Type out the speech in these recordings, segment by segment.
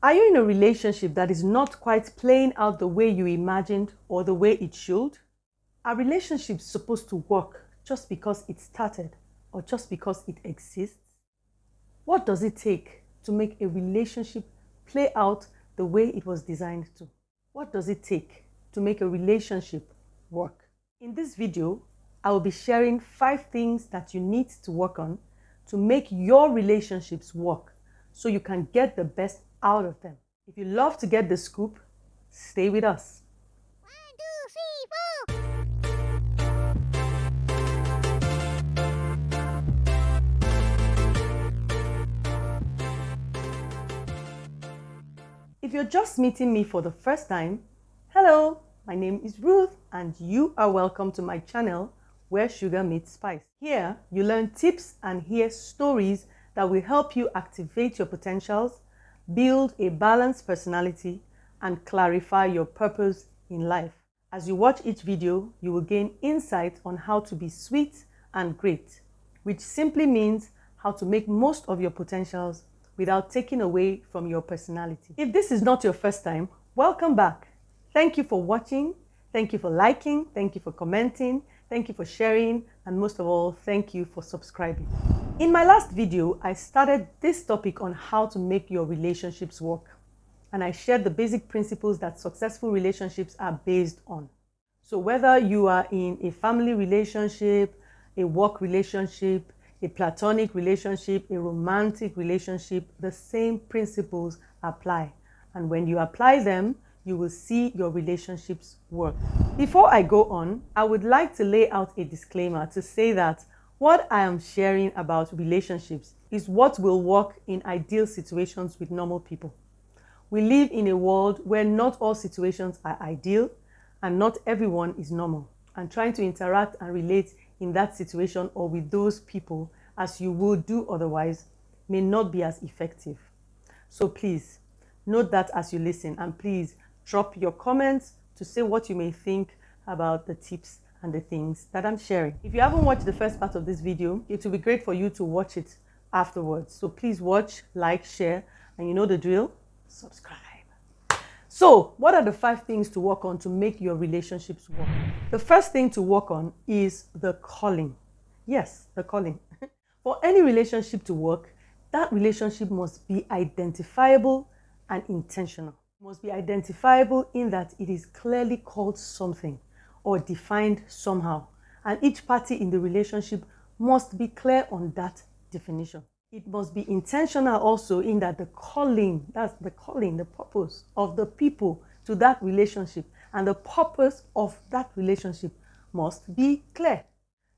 Are you in a relationship that is not quite playing out the way you imagined or the way it should? Are relationships supposed to work just because it started or just because it exists? What does it take to make a relationship play out the way it was designed to? What does it take to make a relationship work? In this video, I will be sharing 5 things that you need to work on to make your relationships work so you can get the best out of them. If you love to get the scoop, stay with us. 1, 2, 3, 4. If you're just meeting me for the first time, hello, my name is Ruth and you are welcome to my channel where sugar meets spice. Here, you learn tips and hear stories that will help you activate your potentials, build a balanced personality, and clarify your purpose in life. As you watch each video, you will gain insight on how to be sweet and great, which simply means how to make most of your potentials without taking away from your personality. If this is not your first time, welcome back. Thank you for watching. Thank you for liking. Thank you for commenting. Thank you for sharing. And most of all, thank you for subscribing. In my last video, I started this topic on how to make your relationships work. And I shared the basic principles that successful relationships are based on. So whether you are in a family relationship, a work relationship, a platonic relationship, a romantic relationship, the same principles apply. And when you apply them, you will see your relationships work. Before I go on, I would like to lay out a disclaimer to say that what I am sharing about relationships is what will work in ideal situations with normal people. We live in a world where not all situations are ideal and not everyone is normal. And trying to interact and relate in that situation or with those people as you would do otherwise may not be as effective. So please note that as you listen, and please drop your comments to say what you may think about the tips and the things that I'm sharing. If you haven't watched the first part of this video, it will be great for you to watch it afterwards. So please watch, like, share, and you know the drill, subscribe. So, what are the 5 things to work on to make your relationships work? The first thing to work on is the calling. Yes, the calling. For any relationship to work, that relationship must be identifiable and intentional. It must be identifiable in that it is clearly called something or defined somehow. And each party in the relationship must be clear on that definition. It must be intentional also in that the calling, that's the calling, the purpose of the people to that relationship and the purpose of that relationship must be clear.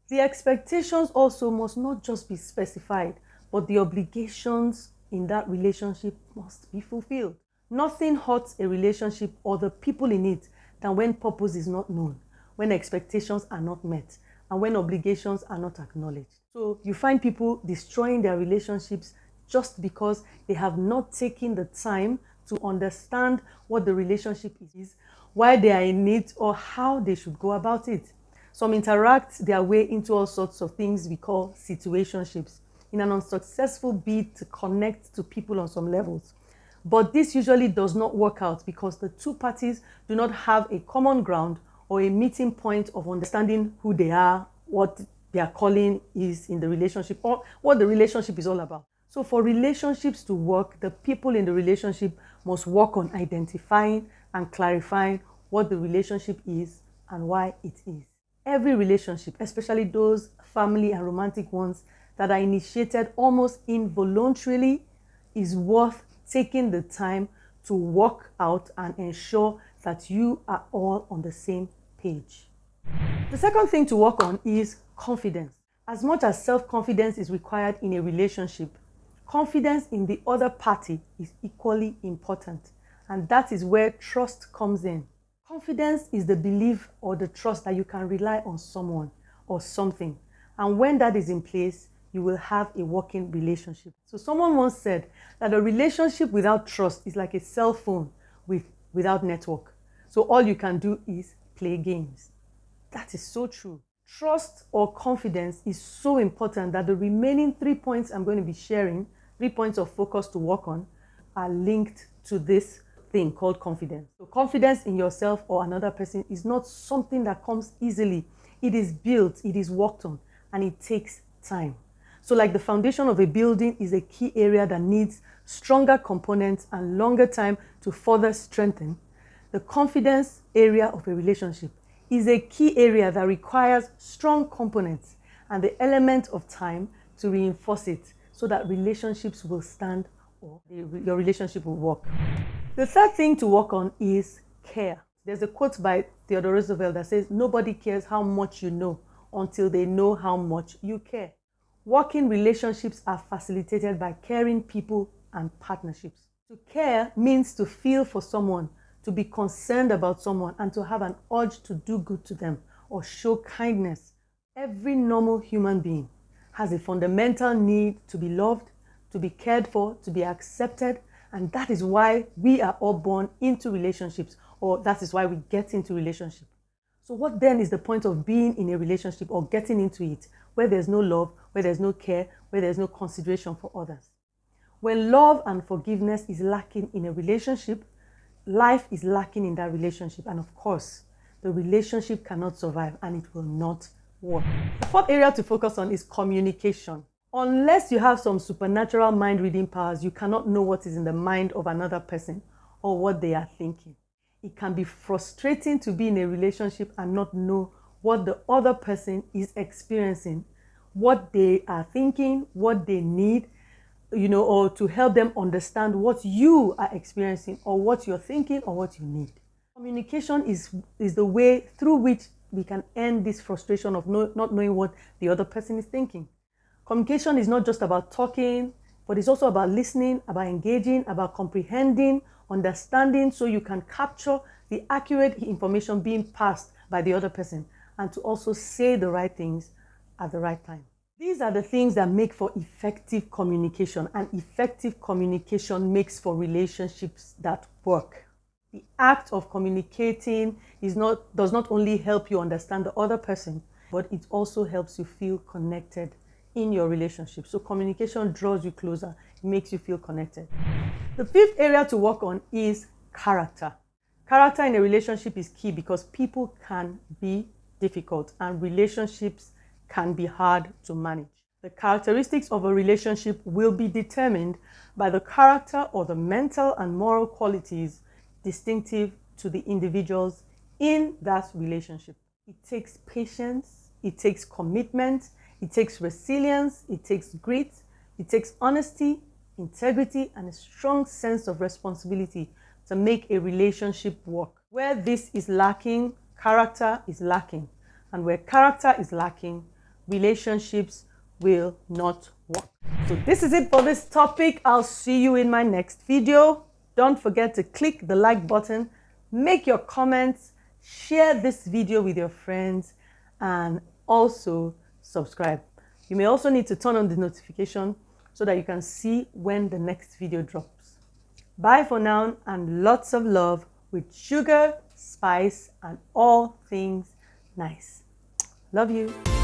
The expectations also must not just be specified, but the obligations in that relationship must be fulfilled. Nothing hurts a relationship or the people in it than when purpose is not known, when expectations are not met, and when obligations are not acknowledged. So you find people destroying their relationships just because they have not taken the time to understand what the relationship is, why they are in it, or how they should go about it. Some interact their way into all sorts of things we call situationships in an unsuccessful bid to connect to people on some levels. But this usually does not work out because the two parties do not have a common ground or a meeting point of understanding who they are, what their calling is in the relationship, or what the relationship is all about. So for relationships to work, the people in the relationship must work on identifying and clarifying what the relationship is and why it is. Every relationship, especially those family and romantic ones that are initiated almost involuntarily, is worth taking the time to work out and ensure that you are all on the same page. The second thing to work on is confidence. As much as self-confidence is required in a relationship, confidence in the other party is equally important. And that is where trust comes in. Confidence is the belief or the trust that you can rely on someone or something. And when that is in place, you will have a working relationship. So someone once said that a relationship without trust is like a cell phone without network. So all you can do is play games. That is so true. Trust or confidence is so important that the remaining 3 points I'm going to be sharing, 3 points of focus to work on, are linked to this thing called confidence. So confidence in yourself or another person is not something that comes easily. It is built, it is worked on, and it takes time. So like the foundation of a building is a key area that needs stronger components and longer time to further strengthen. The confidence area of a relationship is a key area that requires strong components and the element of time to reinforce it so that relationships will stand or your relationship will work. The third thing to work on is care. There's a quote by Theodore Roosevelt that says, "Nobody cares how much you know until they know how much you care." Working relationships are facilitated by caring people and partnerships. To care means to feel for someone, to be concerned about someone, and to have an urge to do good to them or show kindness. Every normal human being has a fundamental need to be loved, to be cared for, to be accepted, and that is why we are all born into relationships, or that is why we get into relationships. So what then is the point of being in a relationship or getting into it where there's no love, where there's no care, where there's no consideration for others? When love and forgiveness is lacking in a relationship, life is lacking in that relationship, and of course, the relationship cannot survive and it will not work. The fourth area to focus on is communication. Unless you have some supernatural mind reading powers, you cannot know what is in the mind of another person or what they are thinking. It can be frustrating to be in a relationship and not know what the other person is experiencing, what they are thinking, what they need, or to help them understand what you are experiencing or what you're thinking or what you need. Communication is the way through which we can end this frustration of not knowing what the other person is thinking. Communication is not just about talking, but it's also about listening, about engaging, about comprehending, understanding, so you can capture the accurate information being passed by the other person and to also say the right things at the right time. These are the things that make for effective communication, and effective communication makes for relationships that work. The act of communicating does not only help you understand the other person, but it also helps you feel connected in your relationship. So communication draws you closer, it makes you feel connected. The fifth area to work on is character. Character in a relationship is key because people can be difficult and relationships can be hard to manage. The characteristics of a relationship will be determined by the character or the mental and moral qualities distinctive to the individuals in that relationship. It takes patience, it takes commitment, it takes resilience, it takes grit, it takes honesty, integrity, and a strong sense of responsibility to make a relationship work. Where this is lacking, character is lacking. And where character is lacking, relationships will not work. So this is it for this topic. I'll see you in my next video. Don't forget to click the like button, make your comments, share this video with your friends, and also subscribe. You may also need to turn on the notification so that you can see when the next video drops. Bye for now, and lots of love with sugar, spice, and all things nice. Love you.